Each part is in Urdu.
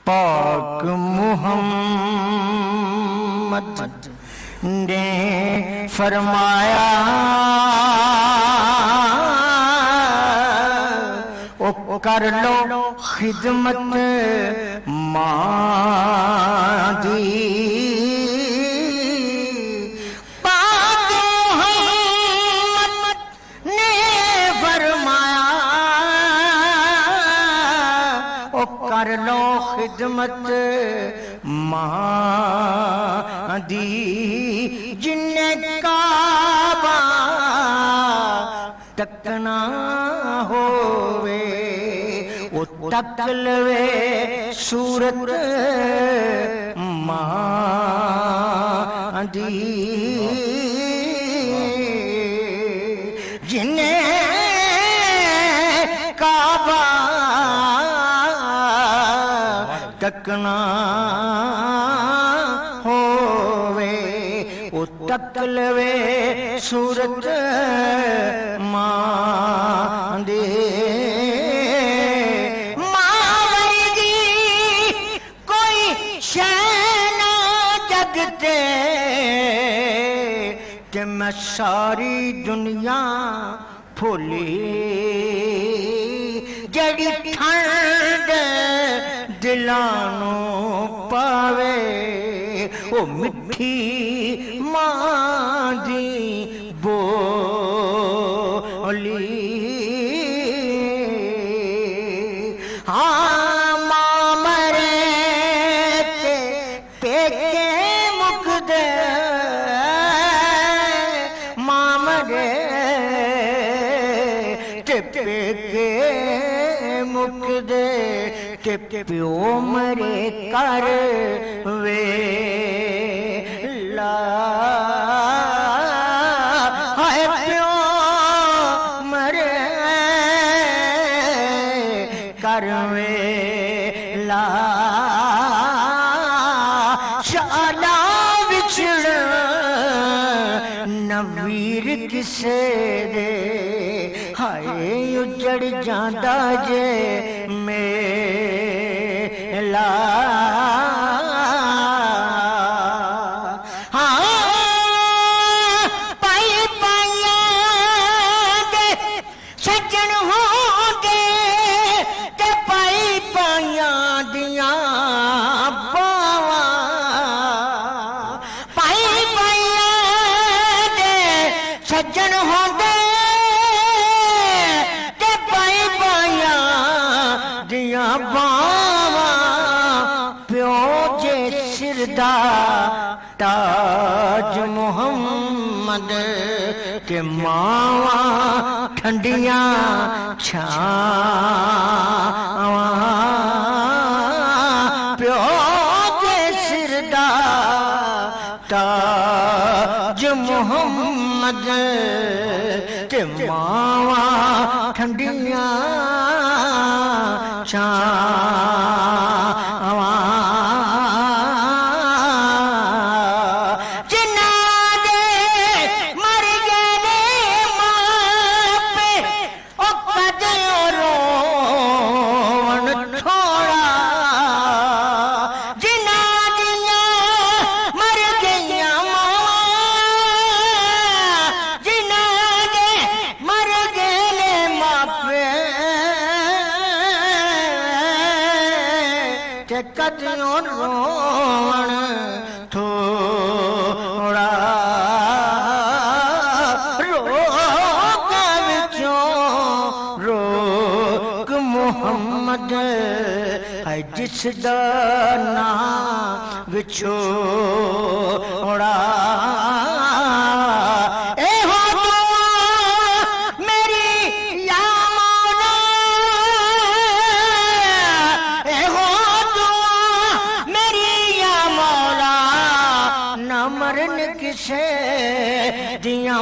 پاک محمد نے فرمایا او کر لو خدمت ماں دی پاک محمد نے فرمایا او کر لو خدمت ماں دی جن کعبہ تکنا ہووے او تک لوے صورت ماں دی جن کعبہ تکنا ہووے او تک لوے صورت ماں دے ماں ورگی کوئی شے نہ جگ تے کہ میں ساری دنیا بھولی جڑی ٹھنڈ دلانوں پاوے او مٹھی ماں دی بولی ہاں ماں مرے تے پیکے مک دے ماں مرے تے پیکے مک دے کہ پیو مرے کر ویلا ہائے پیو مرے کر ویلا شالا بچھڑ نویر کسے دے ہائے اجڑ جاندا جے میلا پائی پائیاں دے سجن ہو گے تے پائی پائیاں دیاں باواں پائی پائیاں دے سجن ہو گے پیو جے سر دا تاج محمد کہ ماواں ٹھنڈیاں چھاواں پیو جے سر دا تاج محمد کہ ماواں ٹھنڈیاں چھاواں جنہاں دے مر گئے نے ماں پہ او کدے رون تھوڑا جنہاں دیاں مر گئیاں ماں جنہاں دے مر گئے نے ماں پہ کہ کدیوں رون تھوڑا روک وچوں روک محمد ہے جس دا نام وچھوڑا اے ہو دعا میری یا مولا اے ہو دعا میری یا مولا نہ مرن کسے دیاں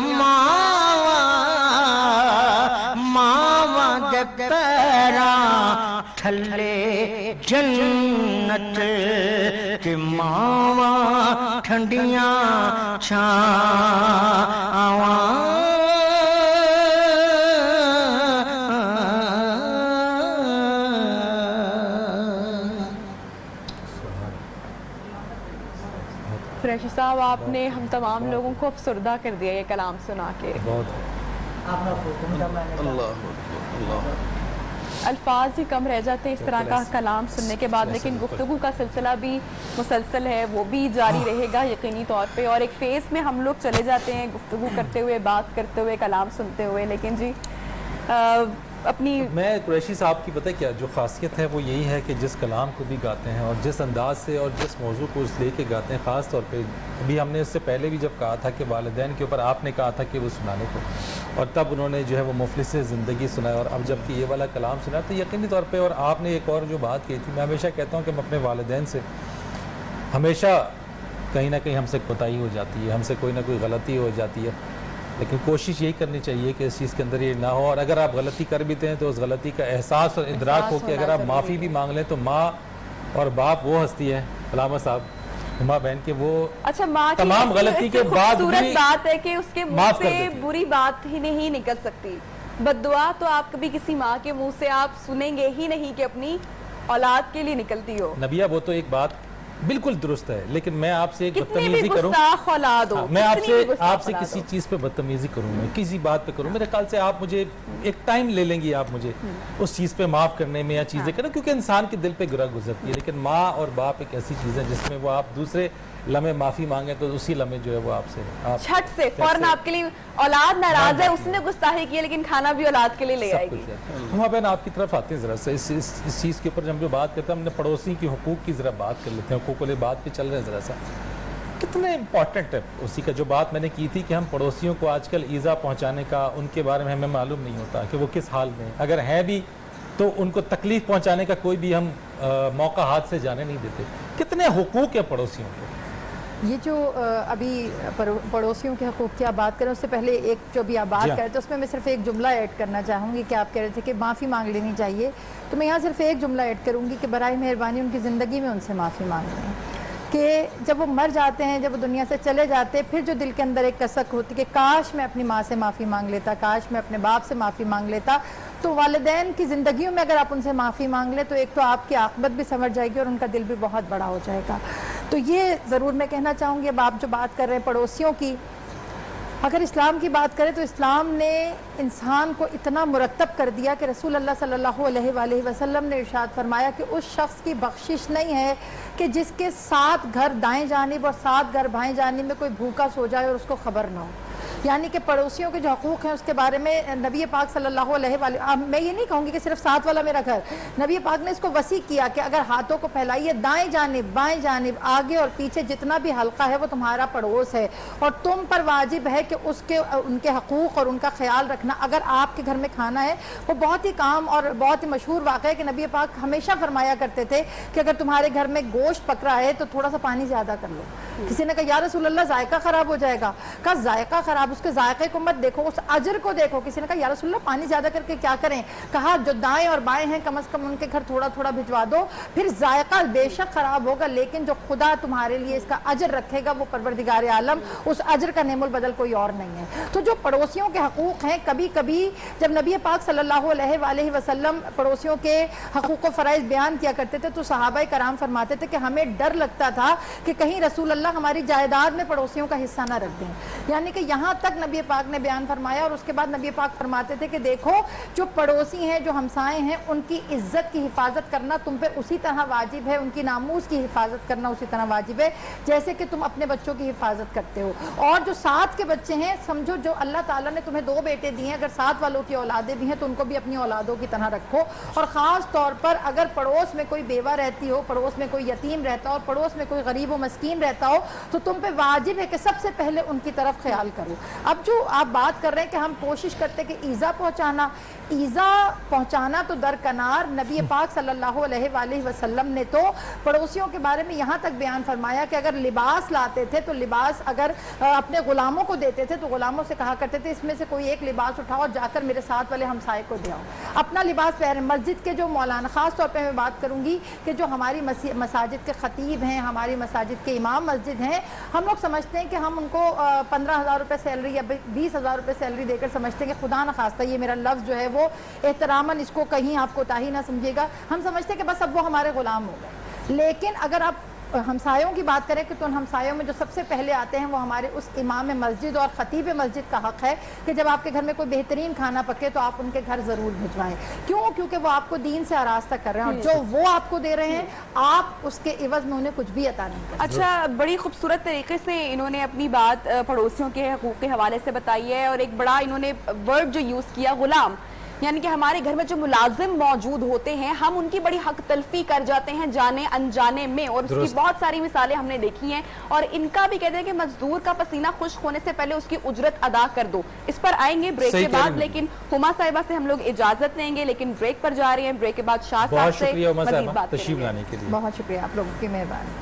ماواں دے پیراں تھلے جنت کہ ماواں ٹھنڈیاں چھاواں قریشی صاحب آپ نے ہم تمام لوگوں کو افسردہ کر دیا یہ کلام سنا کے. الفاظ ہی کم رہ جاتے ہیں اس طرح کا کلام سننے کے بعد, لیکن گفتگو کا سلسلہ بھی مسلسل ہے, وہ بھی جاری رہے گا یقینی طور پہ. اور ایک فیز میں ہم لوگ چلے جاتے ہیں گفتگو کرتے ہوئے, بات کرتے ہوئے, کلام سنتے ہوئے, لیکن جی اپنی میں قریشی صاحب کی پتہ کیا جو خاصیت ہے وہ یہی ہے کہ جس کلام کو بھی گاتے ہیں اور جس انداز سے اور جس موضوع کو لے کے گاتے ہیں, خاص طور پہ ابھی ہم نے اس سے پہلے بھی جب کہا تھا کہ والدین کے اوپر آپ نے کہا تھا کہ وہ سنانے کو, اور تب انہوں نے جو ہے وہ مفلس زندگی سنایا, اور اب جب کہ یہ والا کلام سنا تو یقینی طور پہ. اور آپ نے ایک اور جو بات کی تھی, میں ہمیشہ کہتا ہوں کہ ہم اپنے والدین سے ہمیشہ کہیں نہ کہیں ہم سے کوتاہی ہو جاتی ہے, ہم سے کوئی نہ کوئی غلطی ہو جاتی ہے, لیکن کوشش یہی کرنی چاہیے کہ اس چیز کے اندر یہ نہ ہو. اور اگر آپ غلطی کر بھی ہیں تو اس غلطی کا احساس اور ادراک ہو کہ اگر آپ معافی بھی مانگ لیں تو ماں اور باپ وہ ہستی ہے, علامہ صاحب, ماں بہن کے وہ تمام غلطی کے بعد بھی بات ہے کہ اس کے منہ سے بری بات ہی نہیں نکل سکتی. بد دعا تو آپ کبھی کسی ماں کے منہ سے آپ سنیں گے ہی نہیں کہ اپنی اولاد کے لیے نکلتی ہو. نبیہ وہ تو ایک بات بالکل درست ہے, لیکن میں آپ سے ایک بدتمیزی کروں, میں آپ سے کسی چیز پہ بدتمیزی کروں, میں کسی بات پہ کروں, میرے خیال سے آپ مجھے ایک ٹائم لے لیں گی, آپ مجھے اس چیز پہ معاف کرنے میں یا چیزیں کریں, کیونکہ انسان کے دل پہ گرہ گزرتی ہے. لیکن ماں اور باپ ایک ایسی چیز ہے جس میں وہ آپ دوسرے لمحے معافی مانگیں تو اسی لمحے جو ہے وہ آپ سے چھٹ سے فوراً آپ کے لیے اولاد ناراض ہے, اس نے گستاخی کی لیکن کھانا بھی اولاد کے لیے لے آئے گی. ہم بہن آپ کی طرف آتے ہیں ذرا سا اس چیز کے اوپر ہم جو بات کرتے ہیں, ہم نے پڑوسی کی حقوق کی ذرا بات کر لیتے ہیں, حقوق والے بات پہ چل رہے ہیں ذرا سا. کتنے امپورٹنٹ ہے اسی کا جو بات میں نے کی تھی کہ ہم پڑوسیوں کو آج کل ایذا پہنچانے کا, ان کے بارے میں ہمیں معلوم نہیں ہوتا کہ وہ کس حال میں, اگر ہیں بھی تو ان کو تکلیف پہنچانے کا کوئی بھی ہم موقع ہاتھ سے جانے نہیں دیتے. کتنے حقوق ہیں پڑوسیوں کے. یہ جو ابھی پڑوسیوں کے حقوق کی آپ بات کریں, اس سے پہلے ایک جو بھی آپ بات کر رہے تھے اس میں صرف ایک جملہ ایڈ کرنا چاہوں گی کہ آپ کہہ رہے تھے کہ معافی مانگ لینی چاہیے, تو میں یہاں صرف ایک جملہ ایڈ کروں گی کہ برائے مہربانی ان کی زندگی میں ان سے معافی مانگ لیں, کہ جب وہ مر جاتے ہیں, جب وہ دنیا سے چلے جاتے, پھر جو دل کے اندر ایک کسک ہوتی کہ کاش میں اپنی ماں سے معافی مانگ لیتا, کاش میں اپنے باپ سے معافی مانگ لیتا. تو والدین کی زندگیوں میں اگر آپ ان سے معافی مانگ لیں تو ایک تو آپ کی عاقبت بھی سنور جائے گی اور ان کا دل بھی بہت بڑا ہو جائے گا. تو یہ ضرور میں کہنا چاہوں گی. اب آپ جو بات کر رہے ہیں پڑوسیوں کی, اگر اسلام کی بات کریں تو اسلام نے انسان کو اتنا مرتب کر دیا کہ رسول اللہ صلی اللہ علیہ وآلہ وسلم نے ارشاد فرمایا کہ اس شخص کی بخشش نہیں ہے کہ جس کے 7 گھر دائیں جانب اور 7 گھر بائیں جانب میں کوئی بھوکا سو جائے اور اس کو خبر نہ ہو. یعنی کہ پڑوسیوں کے جو حقوق ہیں اس کے بارے میں نبی پاک صلی اللہ علیہ وآلہ, میں یہ نہیں کہوں گی کہ صرف 7 والا میرا گھر, نبی پاک نے اس کو وسیع کیا کہ اگر ہاتھوں کو پھیلائیے, دائیں جانب بائیں جانب آگے اور پیچھے جتنا بھی حلقہ ہے وہ تمہارا پڑوس ہے, اور تم پر واجب ہے کہ ان کے حقوق اور ان کا خیال رکھنا. اگر آپ کے گھر میں کھانا ہے, وہ بہت ہی کام اور بہت ہی مشہور واقعہ ہے کہ نبی پاک ہمیشہ فرمایا کرتے تھے کہ اگر تمہارے گھر میں گوشت پک رہا ہے تو تھوڑا سا پانی زیادہ کر لو. کسی نے کہا یا رسول اللہ ذائقہ خراب ہو جائے گا, کہا ذائقہ خراب, اس کے ذائقے کو مت دیکھو, اس اجر کو دیکھو. کسی نے کہا یا رسول اللہ پانی زیادہ کر کے کیا کریں, کہا جو دائیں اور بائیں ہیں کم از کم ان کے گھر تھوڑا تھوڑا بھجوا دو, پھر ذائقہ بے شک خراب ہوگا لیکن جو خدا تمہارے لیے اس کا اجر رکھے گا وہ پروردگار عالم, اس اجر کا نعم البدل کوئی اور نہیں ہے. تو جو پڑوسیوں کے حقوق ہیں, کبھی کبھی جب نبی پاک صلی اللہ علیہ وآلہ وسلم پڑوسیوں کے حقوق و فرائض بیان کیا کرتے تھے تو صحابہ کرام فرماتے تھے کہ ہمیں ڈر لگتا تھا کہ کہیں رسول اللہ ہماری جائیداد میں پڑوسیوں کا حصہ نہ رکھ دیں. یعنی کہ یہاں تک نبی پاک نے بیان فرمایا, اور اس کے بعد نبی پاک فرماتے تھے کہ دیکھو جو پڑوسی ہیں, جو ہمسائے ہیں, ان کی عزت کی حفاظت کرنا تم پہ اسی طرح واجب ہے, ان کی ناموس کی حفاظت کرنا اسی طرح واجب ہے جیسے کہ تم اپنے بچوں کی حفاظت کرتے ہو. اور جو 7 کے بچے ہیں, سمجھو جو اللہ تعالیٰ نے تمہیں 2 بیٹے دیے ہیں, اگر 7 والوں کی اولادیں بھی ہیں تو ان کو بھی اپنی اولادوں کی طرح رکھو. اور خاص طور پر اگر پڑوس میں کوئی بیوہ رہتی ہو, پڑوس میں کوئی یتیم رہتا ہو, اور پڑوس میں کوئی غریب و مسکین رہتا ہو, تو تم پہ واجب ہے کہ سب سے پہلے ان کی طرف خیال کرو. اب جو آپ بات کر رہے ہیں کہ ہم کوشش کرتے کہ ایذا پہنچانا تو درکنار, نبی پاک صلی اللہ علیہ وآلہ وسلم نے تو پڑوسیوں کے بارے میں یہاں تک بیان فرمایا کہ اگر لباس لاتے تھے تو لباس اگر اپنے غلاموں کو دیتے تھے تو غلاموں سے کہا کرتے تھے اس میں سے کوئی ایک لباس اٹھاؤ اور جا کر میرے ساتھ والے ہمسائے کو دے آؤ, اپنا لباس پہنے. مسجد کے جو مولانا, خاص طور پہ میں بات کروں گی کہ جو ہماری مساجد کے خطیب ہیں, ہماری مساجد کے امام مسجد مسجد ہیں، ہم لوگ سمجھتے ہیں کہ ہم ان کو 15,000 روپے سیلری یا 20,000 روپے سیلری دے کر سمجھتے ہیں کہ خدا نخواستہ یہ میرا لفظ جو ہے وہ احتراماً اس کو کہیں آپ کوتاہی نہ سمجھے گا، ہم سمجھتے ہیں کہ بس اب وہ ہمارے غلام ہو گئے. لیکن اگر آپ ہمسایوں کی بات کریں کہ تو ان ہمسایوں میں جو سب سے پہلے آتے ہیں وہ ہمارے اس امام مسجد اور خطیب مسجد کا حق ہے کہ جب آپ کے گھر میں کوئی بہترین کھانا پکے تو آپ ان کے گھر ضرور بھجوائیں. کیوں؟ کیونکہ وہ آپ کو دین سے آراستہ کر رہے ہیں، اور جو وہ آپ کو دے رہے ہیں آپ اس کے عوض میں انہیں کچھ بھی عطا نہیں کرتے. اچھا، بڑی خوبصورت طریقے سے انہوں نے اپنی بات پڑوسیوں کے حقوق کے حوالے سے بتائی ہے، اور ایک بڑا انہوں نے ورڈ جو یوز کیا غلام، یعنی کہ ہمارے گھر میں جو ملازم موجود ہوتے ہیں ہم ان کی بڑی حق تلفی کر جاتے ہیں جانے انجانے میں، اور اس کی بہت ساری مثالیں ہم نے دیکھی ہیں. اور ان کا بھی کہتے ہیں کہ مزدور کا پسینہ خشک ہونے سے پہلے اس کی اجرت ادا کر دو. اس پر آئیں گے بریک کے بعد، لیکن ہما صاحبہ سے ہم لوگ اجازت لیں گے، لیکن بریک پر جا رہے ہیں. بریک کے بعد شاہ صاحب سے مزید بات تشریف کریں گے. لانے کے لیے بہت شکریہ، آپ لوگوں کی مہربانی.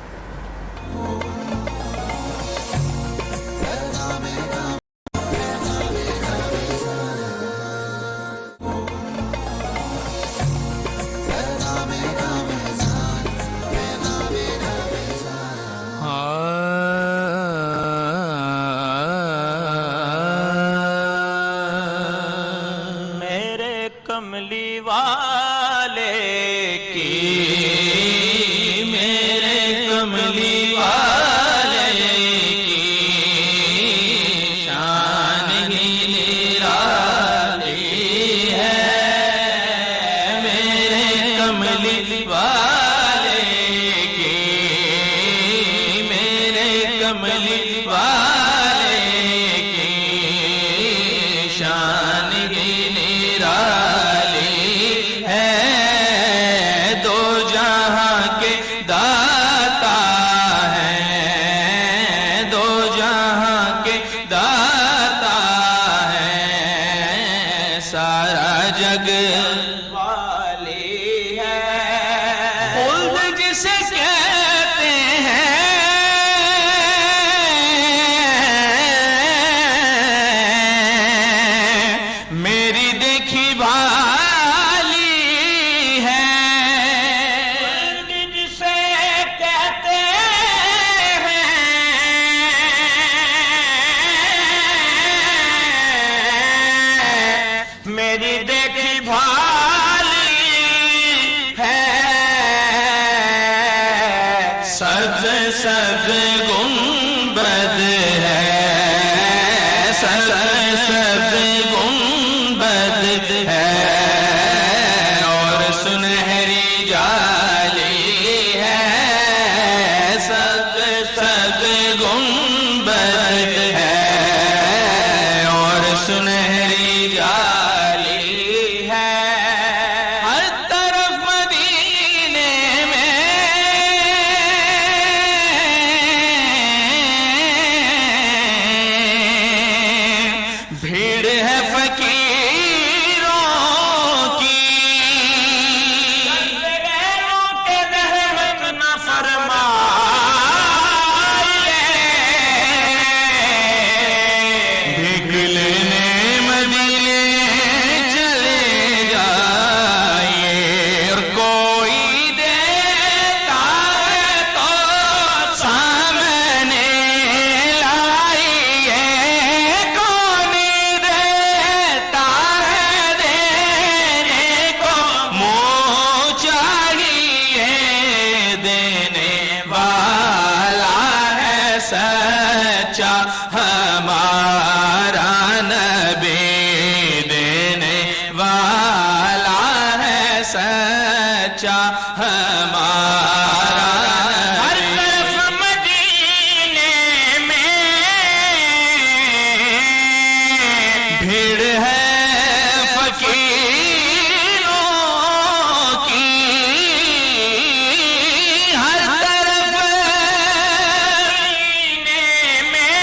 میرے کملی والے کی، میرے کملی والے کی شان ہی نرالی ہے. میرے کملی والے کی، میرے کملی والے کی شان ہی نرالی ہے. دو جہاں کے داتا ہے، دو جہاں کے داتا ہے، سارا جگ والی ہے. خلد جسے کہتے ہیں، میری دیکھی بھالی ہے. خلد جسے کہتے ہیں، میری دیکھی بھالی ہے. سبز سبز گنبد ہے، سبز سبز گنبد ہے، اور سنہری جالی ہے. سبز سبز گنبد ہے، اور سنہری جالی ہے. ہر طرف مدینے میں بھیڑ ہے فقیروں کی. غیروں کے رحمت نہ فرمائے، بھیک لینے مدینے چلے جائیے. اور کوئی دیتا ہے تو سامنے لائیے، کون دیتا ہے دینے کو منہ چاہیے. دینے والا ہے سچا ہمارا نبی، دینے والا ہے سچا ہمارا نبی. ہر طرف مدینے میں بھیڑ ہے فقیروں کی. ہر طرف مدینے میں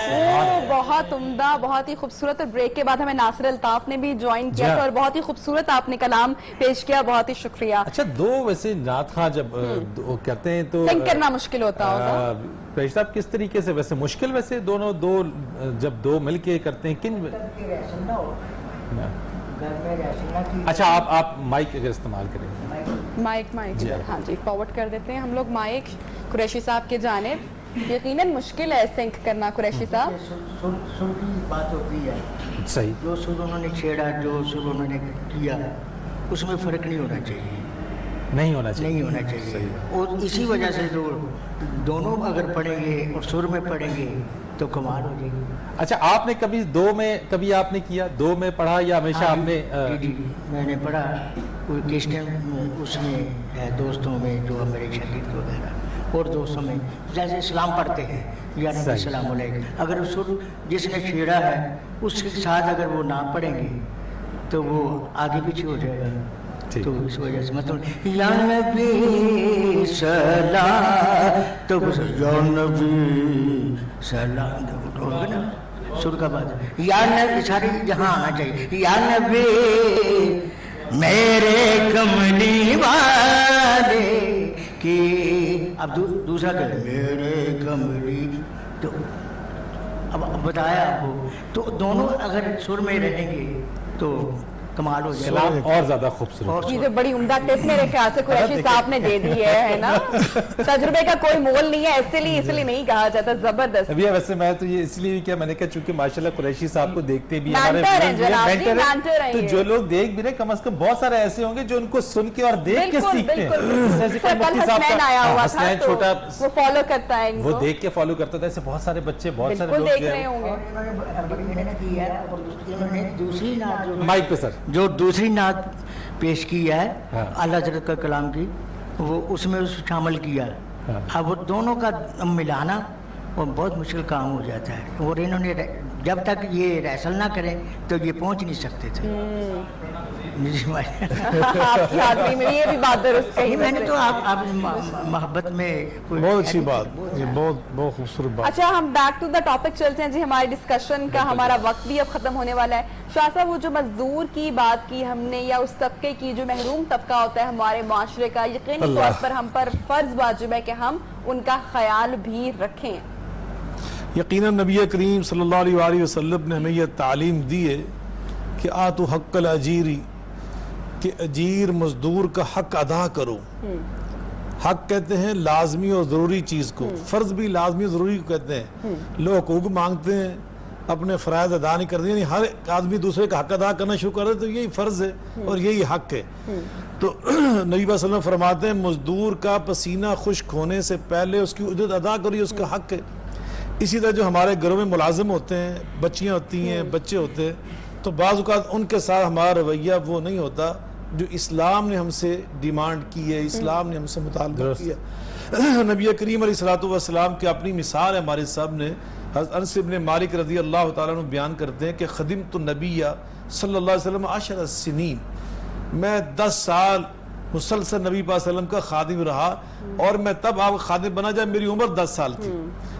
ہے۔ بہت عمدہ، بہت ہی خوبصورت. اور بریک کے بعد ہمیں ناصر الطاف نے بھی جوائن کیا تھا اور بہت ہی خوبصورت آپ نے کلام پیش کیا. بہت ہی شکریہ. اچھا دو ویسے نعت خواں جب کرتے ہیں تو سنگ کرنا مشکل ہوتا ہوگا. پیش صاحب کس طریقے سے ویسے مشکل ویسے دونوں دو جب دو مل کے کرتے ہیں کن اچھا آپ مائک اگر استعمال کریں مائک ہاں جی فارورڈ کر دیتے ہیں ہم لوگ مائک قریشی صاحب کی جانب. یقیناً مشکل ہے سنک کرنا قریشی صاحب. سر کی بات ہوتی ہے صحیح جو سر انہوں نے چھیڑا جو سر انہوں نے کیا اس میں فرق نہیں ہونا چاہیے نہیں ہونا چاہیے اور اسی وجہ سے جو دونوں اگر پڑھیں گے اور سر میں پڑھیں گے تو کمال ہو جائے گی. اچھا آپ نے کبھی دو میں کبھی آپ نے کیا دو میں پڑھا یا ہمیشہ آپ نے جی میں نے پڑھا کوئی کس ٹائم اس میں دوستوں میں جو میرے شاگرد وغیرہ اور دوستوں میں جیسے اسلام پڑھتے ہیں یا نبی السلام علیکم اگر سر جس نے چھیڑا ہے اس کے ساتھ اگر وہ نہ پڑھیں گے تو وہ آگے پیچھے ہو جائے گا. تو اس وجہ سے مطلب یا نبی سلام تو یا نبی سلام ہوگا نا سر کا بات یا نبی ساری جہاں آنا چاہیے یا نبی میرے کملی والے کی. اب دوسرا کہ میرے کملی تو اب بتایا آپ کو تو دونوں اگر سر میں رہیں گے تو کمال ہو جائے گا اور زیادہ خوبصورت. یہ بڑی عمدہ ٹپ میرے خیال سے قریشی صاحب نے دے دی ہے نا. تجربے کا کوئی مول نہیں ہے اس لیے نہیں کہا جاتا. زبردست. ابھی ویسے میں تو یہ اس لیے بھی کیا میں نے کہا چونکہ ماشاءاللہ قریشی صاحب کو دیکھتے بھی تو جو لوگ دیکھ بھی رہے کم از کم بہت سارے ایسے ہوں گے جو ان کو سن کے اور دیکھ کے سیکھتے ہیں. چھوٹا وہ فالو کرتا ہے وہ دیکھ کے فالو کرتا تھا. ایسے بہت سارے بچے بہت سارے لوگ دیکھ رہے ہوں گے. مائک پہ سر جو دوسری نعت پیش کی ہے اللہ حضرت کا کلام کی وہ اس میں شامل کیا. اب وہ دونوں کا ملانا وہ بہت مشکل کام ہو جاتا ہے اور انہوں نے جب تک یہ ریسل نہ کریں تو یہ پہنچ نہیں سکتے تھے. یہ بھی بات درست کہی میں نے تو آپ محبت میں بہت اچھی بات یہ بہت خوبصورت بات. اچھا ہم بیک ٹو دا ٹاپک چلتے ہیں جی. ہمارے ڈسکشن کا ہمارا وقت بھی اب ختم ہونے والا ہے. شاہ صاحب وہ جو مزدور کی بات کی ہم نے یا اس طبقے کی جو محروم طبقہ ہوتا ہے ہمارے معاشرے کا یقینی طور پر ہم پر فرض واجب ہے کہ ہم ان کا خیال بھی رکھیں. یقیناً نبی کریم صلی اللہ علیہ وآلہ وسلم نے ہمیں یہ تعلیم دی ہے کہ آتو حق الاجیری کہ اجیر مزدور کا حق ادا کرو. حق کہتے ہیں لازمی اور ضروری چیز کو. فرض بھی لازمی اور ضروری کو کہتے ہیں. لوگ حقوق مانگتے ہیں اپنے فرائض ادا نہیں کرتے یعنی ہر آدمی دوسرے کا حق ادا کرنا شروع کرے تو یہی فرض ہے اور یہی حق ہے. تو نبی صلی اللہ علیہ وسلم فرماتے ہیں مزدور کا پسینہ خشک ہونے سے پہلے اس کی اجرت ادا کرو یہ اس کا حق ہے. اسی طرح جو ہمارے گھروں میں ملازم ہوتے ہیں بچیاں ہوتی ہیں بچے ہوتے ہیں تو بعض اوقات ان کے ساتھ ہمارا رویہ وہ نہیں ہوتا جو اسلام نے ہم سے ڈیمانڈ کی ہے اسلام نے ہم سے مطالبہ کیا. نبی کریم علیہ الصلوۃ والسلام کی اپنی مثال ہے ہمارے سامنے. حضرت انس بن مالک رضی اللہ تعالیٰ عنہ بیان کرتے ہیں کہ خدمت النبی صلی اللہ علیہ وسلم 10 سنین میں 10 سال مسلسل نبی پاک صلی اللہ علیہ وسلم کا خادم رہا اور میں تب آپ خادم بنا جائے میری عمر 10 سال تھی.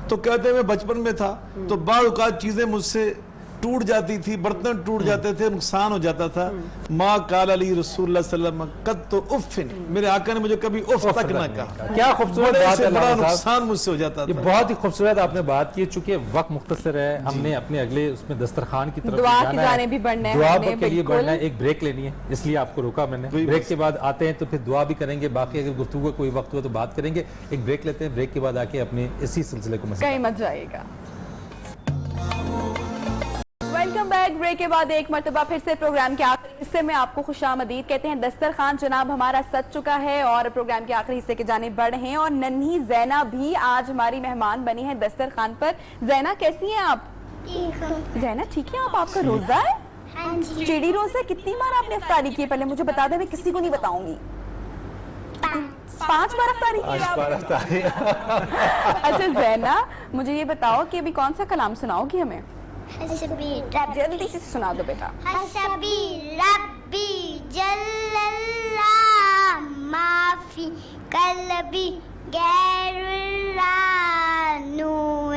تو کہتے ہیں میں بچپن میں تھا تو بعض اوقات چیزیں مجھ سے ٹوٹ جاتی تھی برتن ٹوٹ جاتے تھے نقصان ہو جاتا تھا. ما قال علی رسول اللہ صلی اللہ علیہ وسلم قط تو افن میرے آقا نے مجھے کبھی اف تک نہ کہا. کیا خوبصورت بات ہے. بڑا نقصان مجھ سے ہو جاتا تھا. یہ بہت ہی خوبصورت آپ نے بات کی. چونکہ وقت مختصر ہے ہم نے اپنے اگلے اس میں دسترخوان کی طرف دعا کی جانب بھی بڑھنا ہے. دعا کے لیے بڑھنا ہے. ایک بریک لینی ہے اس لیے آپ کو روکا میں نے. بریک کے بعد آتے ہیں تو پھر دعا بھی کریں گے. باقی اگر گفتگو کوئی وقت ہوا تو بات کریں گے. ایک بریک لیتے ہیں. بریک کے بعد آ کے اپنے اسی سلسلے کو کہیں مت جائے گا. Welcome back. بریک کے بعد ایک مرتبہ پھر سے پروگرام کے آخری حصے میں آپ کو خوش آمدید کہتے ہیں. دسترخوان جناب ہمارا سج چکا ہے اور پروگرام کے آخری حصے کی جانب بڑھ رہے ہیں اور ننھی زینہ بھی آج ہماری مہمان بنی ہے دسترخوان پر. زینہ کیسی ہیں آپ؟ زینہ ٹھیک ہے آپ کا روزہ ہے؟ چیڑی روزہ. کتنی بار آپ نے افطاری کی پہلے مجھے بتا دیں میں کسی کو نہیں بتاؤں گی. 5 بار افطاری کی. اچھا زینہ مجھے یہ بتاؤ کہ ابھی کون سا کلام سناؤ گی ہمیں؟ جلدی سے سنا دو بیٹا. حسبی ربی جل اللہ ما فی قلبی غیر اللہ نور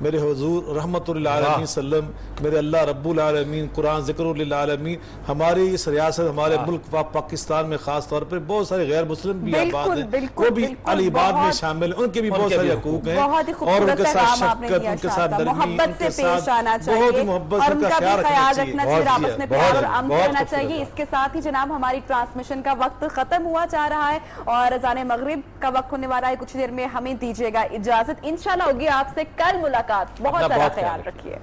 میرے حضور رحمت للعالمین سلم، میرے اللہ رب العالمین، قرآن ذکر للعالمین، ہماری اس ریاست ہمارے ملک پاکستان میں خاص طور پر بہت سارے غیر مسلم بھی آباد ہیں، وہ بھی العباد میں شامل ہیں، ان کے بھی بہت سارے حقوق ہیں، اور ان کے ساتھ شفقت، ان کے ساتھ نرمی، محبت سے پیش آنا چاہیے بہت محبت اور ان کا کا خیال بھی خیال رکھنا رکھنا چاہیے، آپس میں پیار اور امن بہت رہنا چاہیے۔ اس کے ساتھ ہی جناب ہماری ٹرانسمیشن کا وقت ختم ہوا جا رہا ہے اور اذان مغرب کا وقت ہونے والا ہے، کچھ دیر میں ہمیں دیجیے گا اجازت، انشاءاللہ ہوگی آپ سے کل ملاقات، بہت سارا خیال رکھیے۔